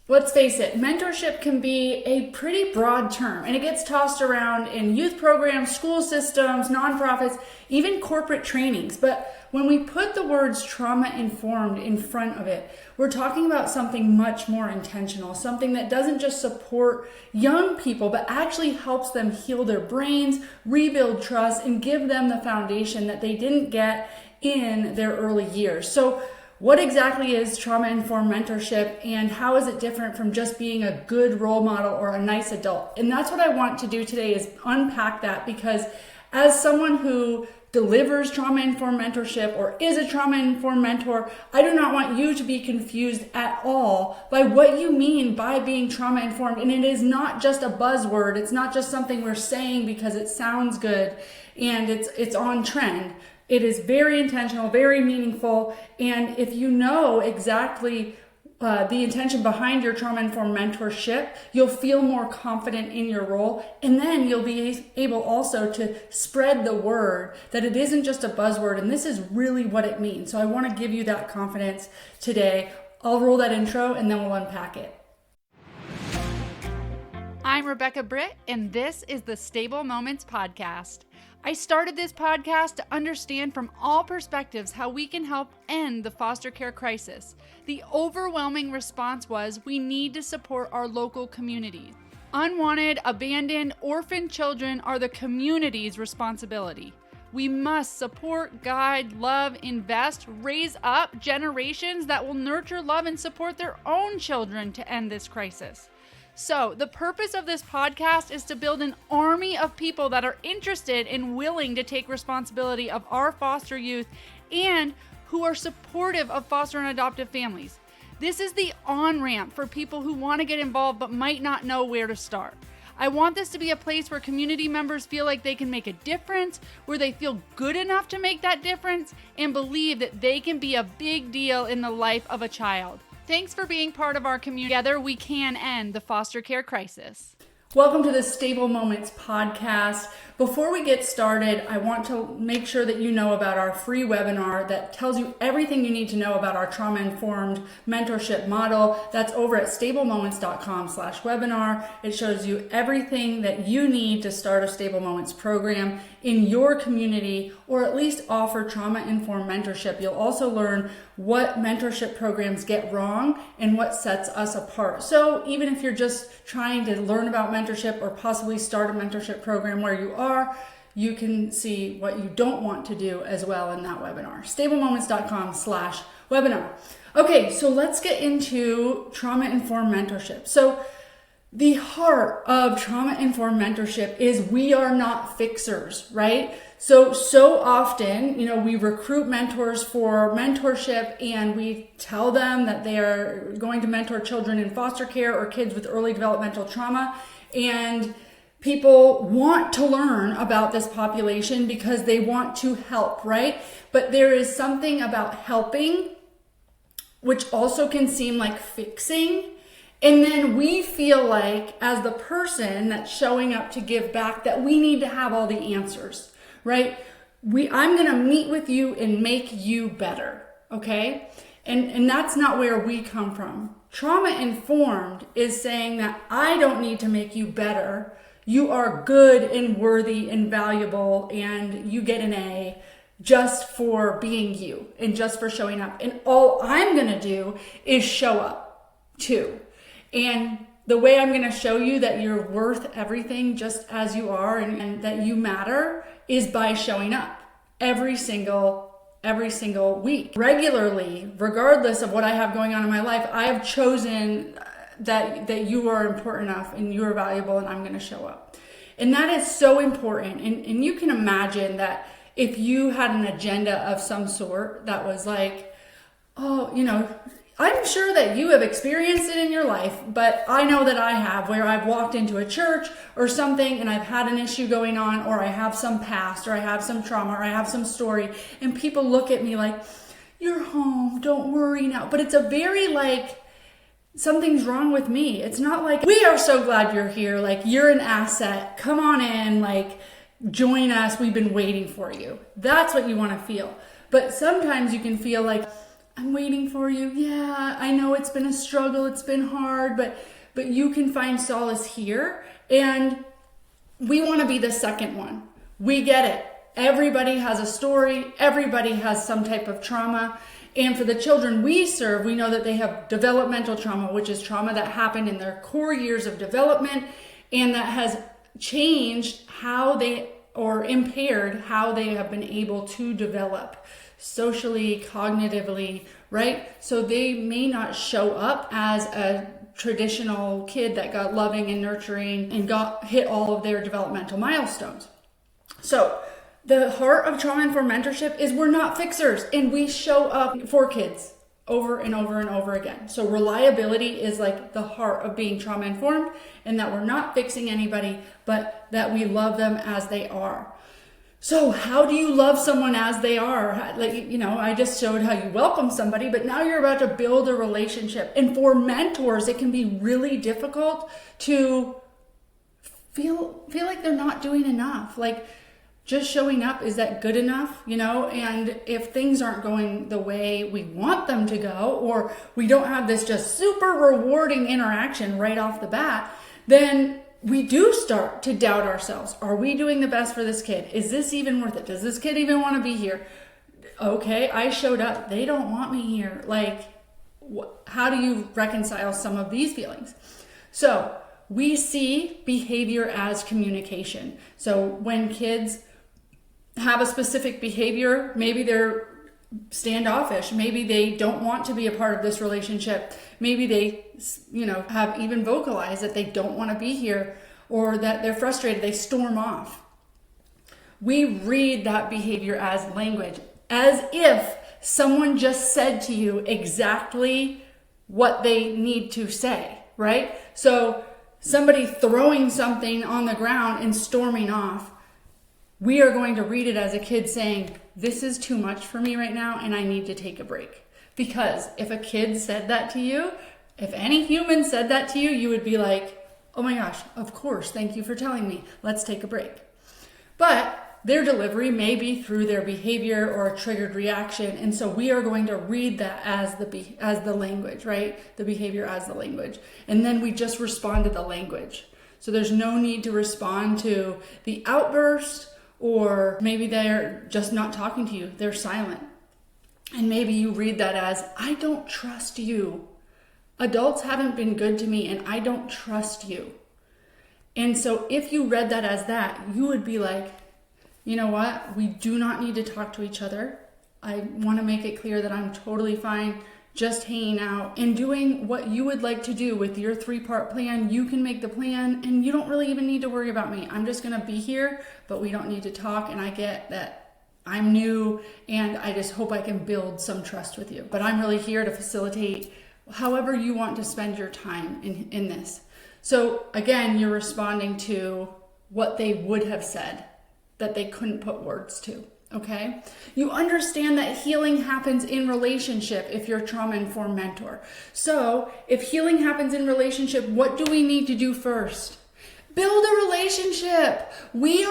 let's face it, mentorship can be a pretty broad term, and it gets tossed around in youth programs, school systems, nonprofits, even corporate trainings. But when we put the words trauma-informed in front of it, we're talking about something much more intentional, something that doesn't just support young people, but actually helps them heal their brains, rebuild trust, and give them the foundation that they didn't get in their early years. So what exactly is trauma-informed mentorship, and how is it different from just being a good role model or a nice adult? And that's what I want to do today, is unpack that, because as someone who delivers trauma-informed mentorship or is a trauma-informed mentor, I do not want you to be confused at all by what you mean by being trauma-informed. And it is not just a buzzword. It's not just something we're saying because it sounds good and it's on trend. It is very intentional, very meaningful. And if you know exactly the intention behind your trauma-informed mentorship, you'll feel more confident in your role. And then you'll be able also to spread the word that it isn't just a buzzword, and this is really what it means. So I want to give you that confidence today. I'll roll that intro and then we'll unpack it. I'm Rebecca Britt, and this is the Stable Moments Podcast. I started this podcast to understand from all perspectives how we can help end the foster care crisis. The overwhelming response was we need to support our local communities. Unwanted, abandoned, orphaned children are the community's responsibility. We must support, guide, love, invest, raise up generations that will nurture, love, and support their own children to end this crisis. So the purpose of this podcast is to build an army of people that are interested and willing to take responsibility of our foster youth and who are supportive of foster and adoptive families. This is the on-ramp for people who want to get involved but might not know where to start. I want this to be a place where community members feel like they can make a difference, where they feel good enough to make that difference, and believe that they can be a big deal in the life of a child. Thanks for being part of our community. Together, we can end the foster care crisis. Welcome to the Stable Moments Podcast. Before we get started, I want to make sure that you know about our free webinar that tells you everything you need to know about our trauma-informed mentorship model. That's over at stablemoments.com/webinar. It shows you everything that you need to start a Stable Moments program in your community, or at least offer trauma-informed mentorship. You'll also learn what mentorship programs get wrong and what sets us apart. So even if you're just trying to learn about mentorship or possibly start a mentorship program where you are, you can see what you don't want to do as well in that webinar. stablemoments.com/webinar. Okay, so let's get into trauma-informed mentorship. So the heart of trauma-informed mentorship is we are not fixers, right? So often, we recruit mentors for mentorship and we tell them that they are going to mentor children in foster care or kids with early developmental trauma. And people want to learn about this population because they want to help, right? But there is something about helping which also can seem like fixing. And then we feel like, as the person that's showing up to give back, that we need to have all the answers, right? I'm going to meet with you and make you better, okay? And that's not where we come from. Trauma-informed is saying that I don't need to make you better. You are good and worthy and valuable, and you get an A just for being you and just for showing up. And all I'm going to do is show up too. And the way I'm going to show you that you're worth everything just as you are and that you matter is by showing up every single week. Regularly, regardless of what I have going on in my life, I have chosen that you are important enough and you are valuable and I'm going to show up. And that is so important. And you can imagine that if you had an agenda of some sort that was like, I'm sure that you have experienced it in your life, but I know that I have, where I've walked into a church or something and I've had an issue going on, or I have some past, or I have some trauma, or I have some story, and people look at me like, you're home, don't worry now. But it's a very something's wrong with me. It's not like, we are so glad you're here, you're an asset, come on in, join us, we've been waiting for you. That's what you want to feel. But sometimes you can feel like, I'm waiting for you. Yeah, I know it's been a struggle. It's been hard, but you can find solace here. And we want to be the second one. We get it. Everybody has a story. Everybody has some type of trauma. And for the children we serve, we know that they have developmental trauma, which is trauma that happened in their core years of development and that has changed how they, or impaired how they have been able to develop socially, cognitively, right? So they may not show up as a traditional kid that got loving and nurturing and hit all of their developmental milestones. So the heart of trauma-informed mentorship is we're not fixers, and we show up for kids over and over and over again. So reliability is like the heart of being trauma-informed, and that we're not fixing anybody, but that we love them as they are. So how do you love someone as they are? Like, I just showed how you welcome somebody, but now you're about to build a relationship. And for mentors, it can be really difficult to feel like they're not doing enough. Like, just showing up, is that good enough? And if things aren't going the way we want them to go, or we don't have this just super rewarding interaction right off the bat, then we do start to doubt ourselves. Are we doing the best for this kid? Is this even worth it? Does this kid even want to be here? Okay, I showed up. They don't want me here. Like, how do you reconcile some of these feelings? So we see behavior as communication. So when kids have a specific behavior, maybe they're standoffish, maybe they don't want to be a part of this relationship, maybe they have even vocalized that they don't want to be here, or that they're frustrated, they storm off. We read that behavior as language, as if someone just said to you exactly what they need to say, right? So somebody throwing something on the ground and storming off, we are going to read it as a kid saying, this is too much for me right now and I need to take a break. Because if a kid said that to you, if any human said that to you, you would be like, oh my gosh, of course, thank you for telling me, let's take a break. But their delivery may be through their behavior or a triggered reaction. And so we are going to read that as the language, right? The behavior as the language. And then we just respond to the language. So there's no need to respond to the outburst, or maybe they're just not talking to you. They're silent. And maybe you read that as, I don't trust you. Adults haven't been good to me and I don't trust you. And so if you read that as that, you would be like, you know what? We do not need to talk to each other. I want to make it clear that I'm totally fine just hanging out and doing what you would like to do with your 3-part plan. You can make the plan and you don't really even need to worry about me. I'm just going to be here, but we don't need to talk. And I get that I'm new and I just hope I can build some trust with you. But I'm really here to facilitate however you want to spend your time in this. So again, you're responding to what they would have said that they couldn't put words to. Okay? You understand that healing happens in relationship if you're a trauma-informed mentor. So if healing happens in relationship, what do we need to do first? Build a relationship. We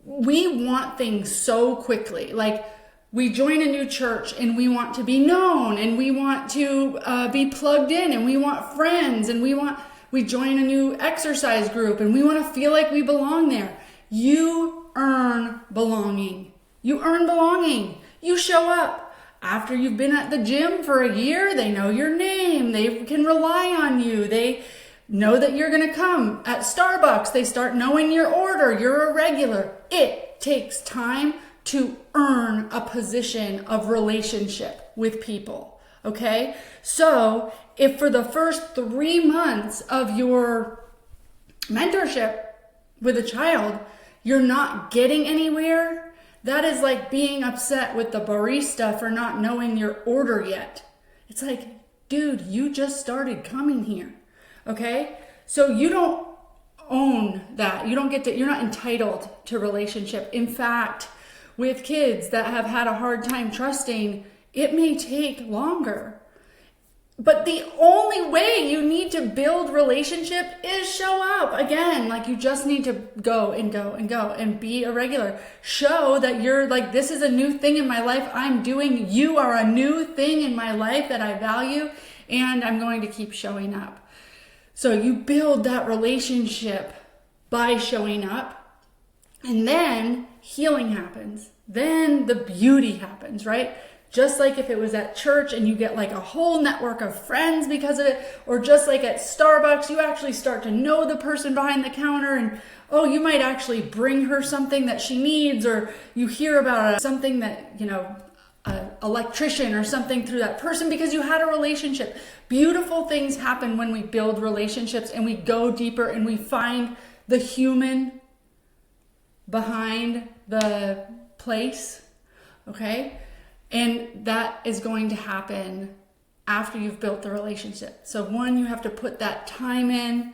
want things so quickly. Like, we join a new church and we want to be known and we want to be plugged in and we want friends and we join a new exercise group and we want to feel like we belong there. You earn belonging. You earn belonging. You show up. After you've been at the gym for a year, they know your name. They can rely on you. They know that you're going to come. At Starbucks, they start knowing your order. You're a regular. It takes time to earn a position of relationship with people. Okay? So if for the first 3 months of your mentorship with a child, you're not getting anywhere, that is like being upset with the barista for not knowing your order yet. It's like, dude, you just started coming here. Okay? So you don't own that. You're not entitled to relationship. In fact, with kids that have had a hard time trusting, it may take longer. But the only way you need to to build relationship is show up. Again, like you just need to go and go and go and be a regular. Show that you're like, this is a new thing in my life I'm doing. You are a new thing in my life that I value, and I'm going to keep showing up. So you build that relationship by showing up, and then healing happens. Then the beauty happens, right? Just like if it was at church and you get like a whole network of friends because of it, or just like at Starbucks, you actually start to know the person behind the counter, and oh, you might actually bring her something that she needs, or you hear about something that, an electrician or something through that person because you had a relationship. Beautiful things happen when we build relationships and we go deeper and we find the human behind the place, okay? And that is going to happen after you've built the relationship. So one, you have to put that time in,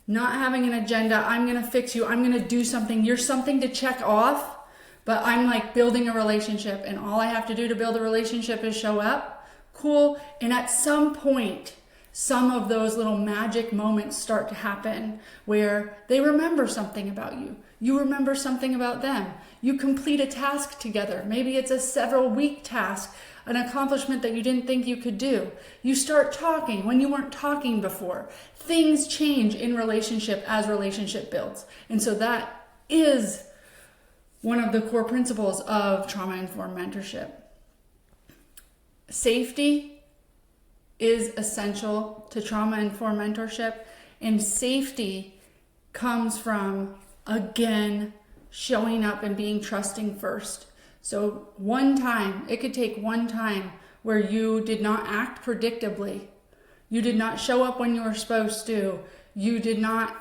not having an agenda. I'm going to fix you. I'm going to do something. You're something to check off, but I'm like building a relationship, and all I have to do to build a relationship is show up. Cool. And at some point, some of those little magic moments start to happen where they remember something about you. You remember something about them. You complete a task together. Maybe it's a several week task, an accomplishment that you didn't think you could do. You start talking when you weren't talking before. Things change in relationship as relationship builds. And so that is one of the core principles of trauma-informed mentorship. Safety is essential to trauma-informed mentorship, and safety comes from, again, showing up and being trusting first. So it could take one time where you did not act predictably. You did not show up when you were supposed to. You did not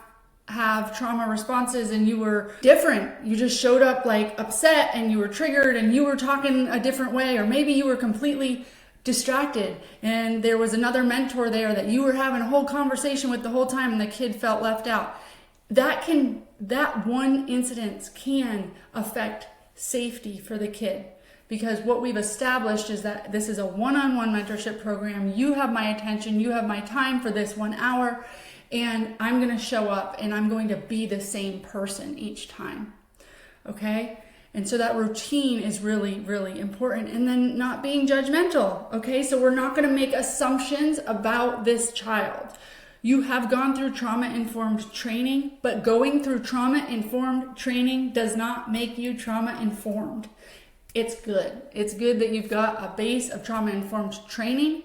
have trauma responses and you were different. You just showed up like upset and you were triggered and you were talking a different way, or maybe you were completely distracted and there was another mentor there that you were having a whole conversation with the whole time and the kid felt left out. That one incident can affect safety for the kid, because what we've established is that this is a one-on-one mentorship program. You have my attention, you have my time for this 1 hour, and I'm going to show up and I'm going to be the same person each time. Okay? And so that routine is really, really important. And then not being judgmental. Okay? So we're not going to make assumptions about this child. You have gone through trauma-informed training, but going through trauma-informed training does not make you trauma-informed. It's good. It's good that you've got a base of trauma-informed training,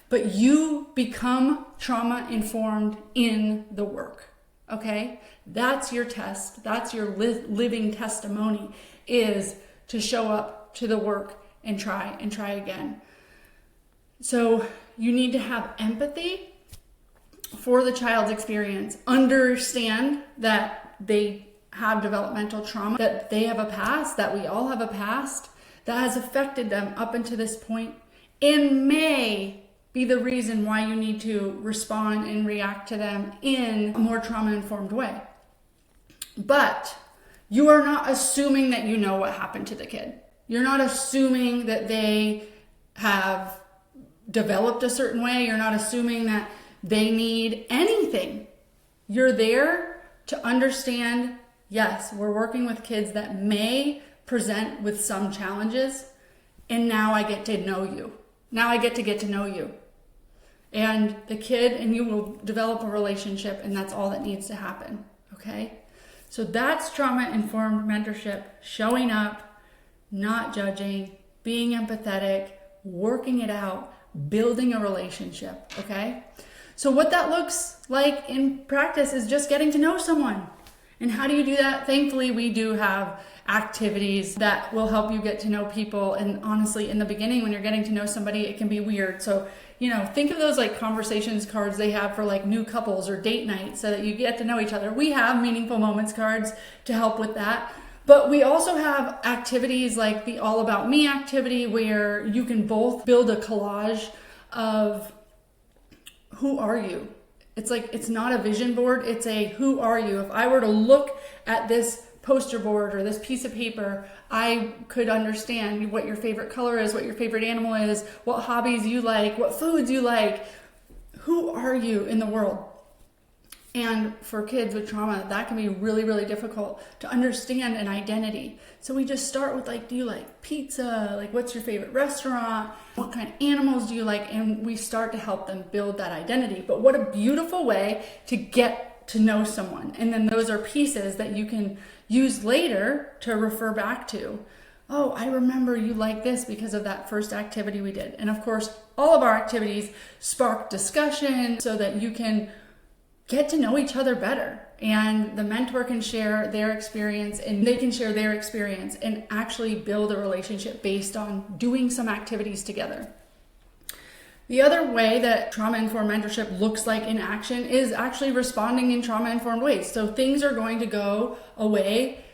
but you become trauma-informed in the work, okay? That's your test. That's your living testimony, is to show up to the work and try again. So you need to have empathy for the child's experience. Understand that they have developmental trauma, that they have a past, that we all have a past that has affected them up until this point, and may be the reason why you need to respond and react to them in a more trauma-informed way. But you are not assuming that you know what happened to the kid. You're not assuming that they have developed a certain way. You're not assuming that they need anything. You're there to understand, yes, we're working with kids that may present with some challenges, and now I get to know you. Now I get to know you. And the kid and you will develop a relationship, and that's all that needs to happen, okay? So that's trauma-informed mentorship, showing up, not judging, being empathetic, working it out, building a relationship, okay? So what that looks like in practice is just getting to know someone. And how do you do that? Thankfully, we do have activities that will help you get to know people. And honestly, in the beginning, when you're getting to know somebody, it can be weird. So, think of those like conversations cards they have for like new couples or date night so that you get to know each other. We have meaningful moments cards to help with that. But we also have activities like the All About Me activity, where you can both build a collage of who are you? It's like, it's not a vision board, it's a who are you? If I were to look at this poster board or this piece of paper, I could understand what your favorite color is, what your favorite animal is, what hobbies you like, what foods you like. Who are you in the world? And for kids with trauma, that can be really, really difficult to understand an identity. So we just start with like, do you like pizza? Like, what's your favorite restaurant? What kind of animals do you like? And we start to help them build that identity. But what a beautiful way to get to know someone. And then those are pieces that you can use later to refer back to. Oh, I remember you like this because of that first activity we did. And of course, all of our activities spark discussion so that you can get to know each other better, and the mentor can share their experience and they can share their experience and actually build a relationship based on doing some activities together. The other way that trauma-informed mentorship looks like in action is actually responding in trauma-informed ways. So things are going to go away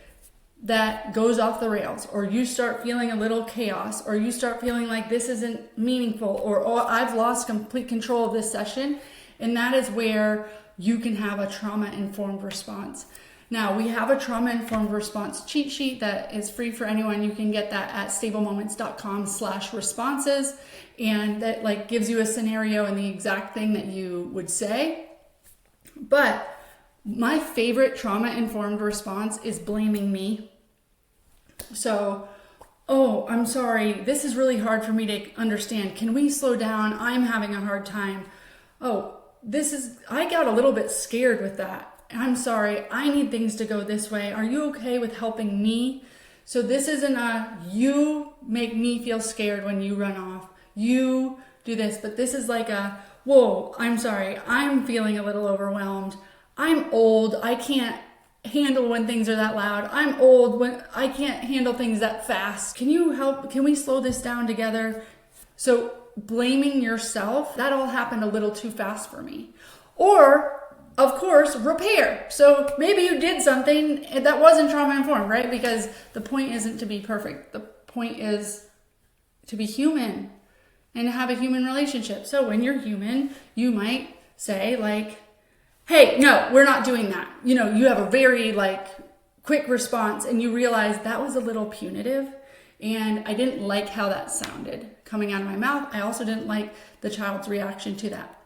that goes off the rails, or you start feeling a little chaos, or you start feeling like this isn't meaningful, or oh, I've lost complete control of this session. And that is where you can have a trauma-informed response. Now, we have a trauma-informed response cheat sheet that is free for anyone. You can get that at stablemoments.com/responses. And that like gives you a scenario and the exact thing that you would say. But my favorite trauma-informed response is blaming me. So, oh, I'm sorry. This is really hard for me to understand. Can we slow down? I'm having a hard time. Oh, I got a little bit scared with that. I'm sorry, I need things to go this way. Are you okay with helping me? So this isn't you make me feel scared when you run off. You do this, but this is like whoa, I'm sorry, I'm feeling a little overwhelmed. I'm old, I can't handle when things are that loud. I'm old when I can't handle things that fast. Can you help? Can we slow this down together? So blaming yourself, that all happened a little too fast for me. Or, of course, repair. So maybe you did something that wasn't trauma-informed, right? Because the point isn't to be perfect. The point is to be human and to have a human relationship. So when you're human, you might say like, hey, no, we're not doing that. You know, you have a very like quick response and you realize that was a little punitive. And I didn't like how that sounded coming out of my mouth. I also didn't like the child's reaction to that.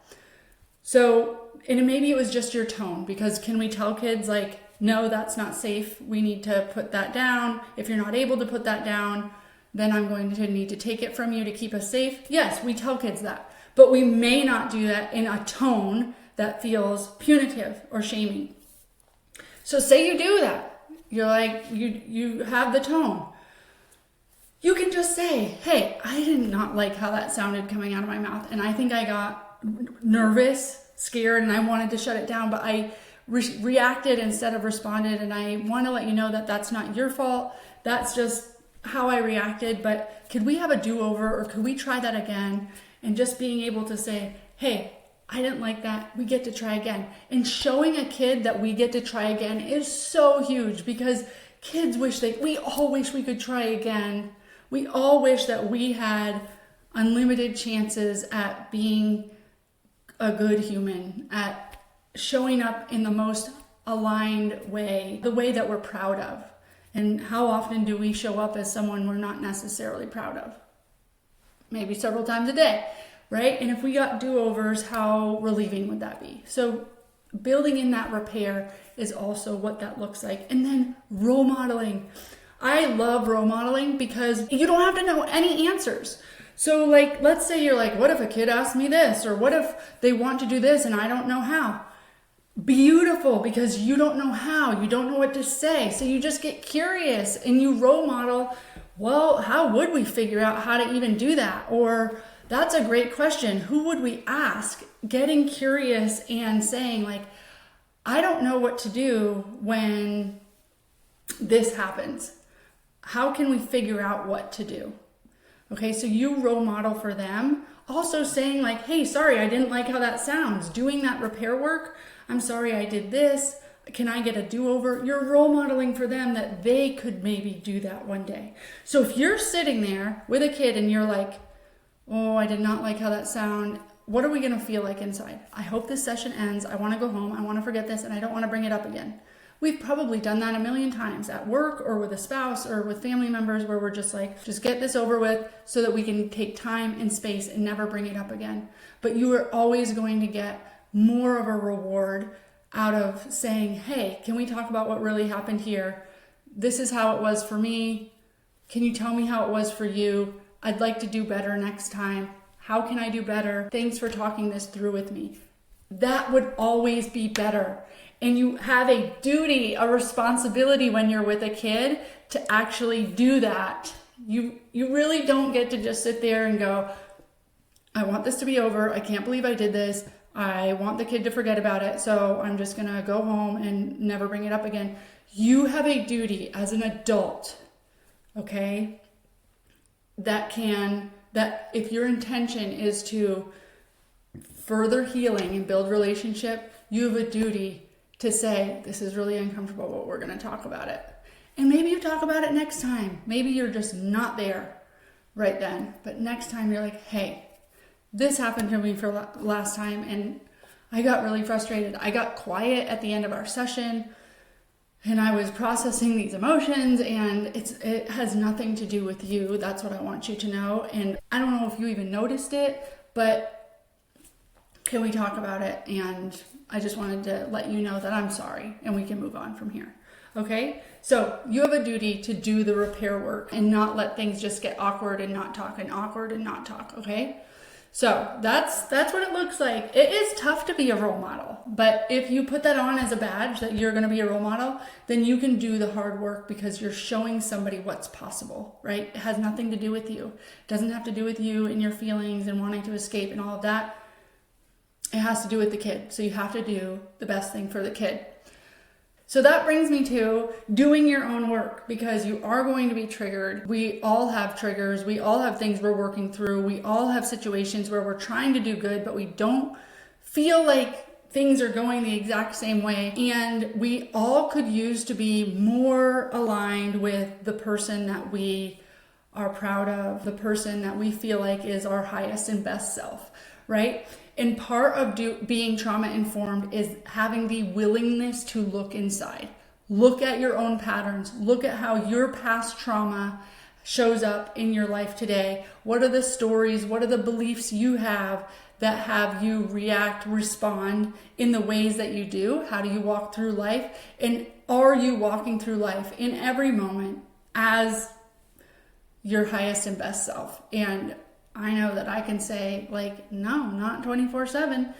So, and maybe it was just your tone, because can we tell kids like, no, that's not safe. We need to put that down. If you're not able to put that down, then I'm going to need to take it from you to keep us safe. Yes, we tell kids that, but we may not do that in a tone that feels punitive or shaming. So say you do that. You're like, you have the tone. You can just say, hey, I did not like how that sounded coming out of my mouth. And I think I got nervous, scared, and I wanted to shut it down, but I reacted instead of responded. And I want to let you know that that's not your fault. That's just how I reacted. But could we have a do-over, or could we try that again? And just being able to say, hey, I didn't like that. We get to try again. And showing a kid that we get to try again is so huge, because kids we all wish we could try again. We all wish that we had unlimited chances at being a good human, at showing up in the most aligned way, the way that we're proud of. And how often do we show up as someone we're not necessarily proud of? Maybe several times a day, right? And if we got do-overs, how relieving would that be? So building in that repair is also what that looks like. And then role modeling. I love role modeling because you don't have to know any answers. So like, let's say you're like, what if a kid asks me this? Or what if they want to do this and I don't know how? Beautiful, because you don't know how, you don't know what to say. So you just get curious and you role model, well, how would we figure out how to even do that? Or that's a great question. Who would we ask? Getting curious and saying like, I don't know what to do when this happens. How can we figure out what to do? Okay, so you role model for them. Also saying like, hey, sorry, I didn't like how that sounds. Doing that repair work. I'm sorry I did this. Can I get a do-over? You're role modeling for them that they could maybe do that one day. So if you're sitting there with a kid and you're like, oh, I did not like how that sounded. What are we going to feel like inside? I hope this session ends. I want to go home. I want to forget this and I don't want to bring it up again. We've probably done that a million times at work or with a spouse or with family members where we're just like, just get this over with so that we can take time and space and never bring it up again. But you are always going to get more of a reward out of saying, hey, can we talk about what really happened here? This is how it was for me. Can you tell me how it was for you? I'd like to do better next time. How can I do better? Thanks for talking this through with me. That would always be better. And you have a duty, a responsibility when you're with a kid to actually do that. You really don't get to just sit there and go, I want this to be over. I can't believe I did this. I want the kid to forget about it. So I'm just going to go home and never bring it up again. You have a duty as an adult, okay? That if your intention is to further healing and build relationship, you have a duty to say, this is really uncomfortable, but we're going to talk about it. And maybe you talk about it next time. Maybe you're just not there right then. But next time you're like, hey, this happened to me for last time and I got really frustrated. I got quiet at the end of our session and I was processing these emotions, and it has nothing to do with you. That's what I want you to know. And I don't know if you even noticed it, but can we talk about it? And I just wanted to let you know that I'm sorry and we can move on from here. Okay? So you have a duty to do the repair work and not let things just get awkward and not talk and awkward and not talk. Okay? So that's what it looks like. It is tough to be a role model, but if you put that on as a badge that you're going to be a role model, then you can do the hard work because you're showing somebody what's possible, right? It has nothing to do with you. It doesn't have to do with you and your feelings and wanting to escape and all of that. It has to do with the kid. So you have to do the best thing for the kid. So that brings me to doing your own work, because you are going to be triggered. We all have triggers. We all have things we're working through. We all have situations where we're trying to do good, but we don't feel like things are going the exact same way. And we all could use to be more aligned with the person that we are proud of, the person that we feel like is our highest and best self, right? And part of being trauma informed is having the willingness to look inside. Look at your own patterns. Look at how your past trauma shows up in your life today. What are the stories? What are the beliefs you have that have you react, respond in the ways that you do? How do you walk through life? And are you walking through life in every moment as your highest and best self? And I know that I can say, like, no, not 24/7.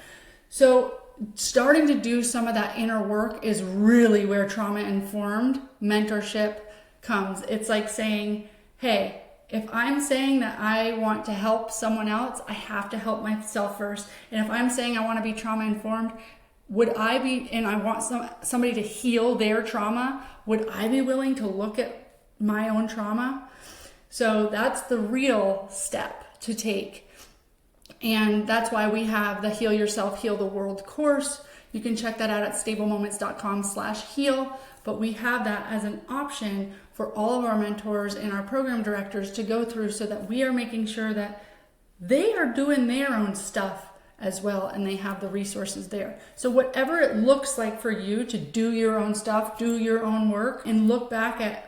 So starting to do some of that inner work is really where trauma-informed mentorship comes. It's like saying, hey, if I'm saying that I want to help someone else, I have to help myself first. And if I'm saying I want to be trauma-informed, and I want somebody to heal their trauma, would I be willing to look at my own trauma? So that's the real step to take. And that's why we have the Heal Yourself, Heal the World course. You can check that out at stablemoments.com/heal. But we have that as an option for all of our mentors and our program directors to go through, so that we are making sure that they are doing their own stuff as well, and they have the resources there. So whatever it looks like for you to do your own stuff, do your own work, and look back at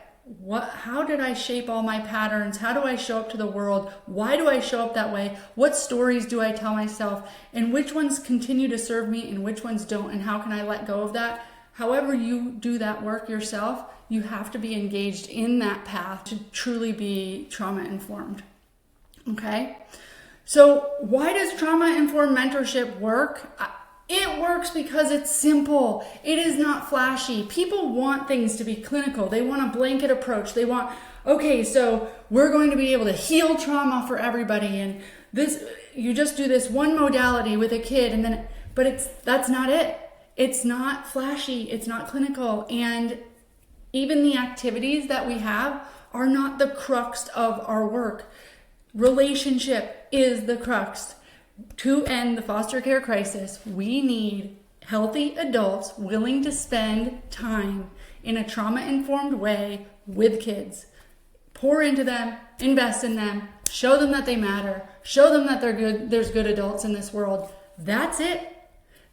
how did I shape all my patterns? How do I show up to the world? Why do I show up that way? What stories do I tell myself? And which ones continue to serve me and which ones don't? And how can I let go of that? However you do that work yourself, you have to be engaged in that path to truly be trauma-informed. Okay? So why does trauma-informed mentorship work? It works because it's simple. It is not flashy. People want things to be clinical. They want a blanket approach. They want, okay, so we're going to be able to heal trauma for everybody. And this, you just do this one modality with a kid, and then, that's not it. It's not flashy. It's not clinical. And even the activities that we have are not the crux of our work. Relationship is the crux. To end the foster care crisis, we need healthy adults willing to spend time in a trauma-informed way with kids. Pour into them, invest in them, show them that they matter, show them that they're good. There's good adults in this world. That's it.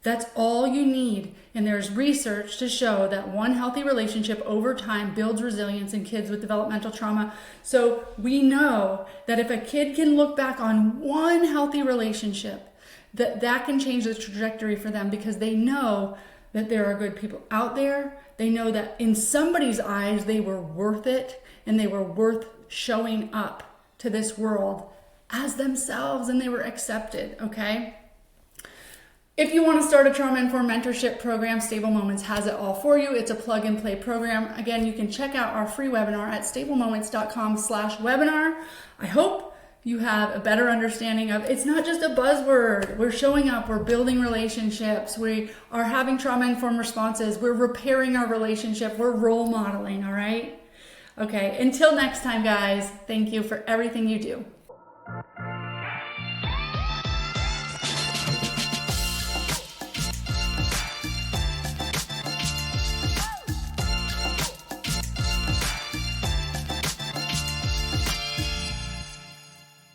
That's all you need. And there's research to show that one healthy relationship over time builds resilience in kids with developmental trauma. So we know that if a kid can look back on one healthy relationship, that can change the trajectory for them, because they know that there are good people out there. They know that in somebody's eyes, they were worth it, and they were worth showing up to this world as themselves, and they were accepted, okay? If you want to start a trauma-informed mentorship program, Stable Moments has it all for you. It's a plug-and-play program. Again, you can check out our free webinar at stablemoments.com/webinar. I hope you have a better understanding of it's not just a buzzword. We're showing up, we're building relationships, we are having trauma-informed responses, we're repairing our relationship, we're role modeling, all right? Okay, until next time, guys, thank you for everything you do.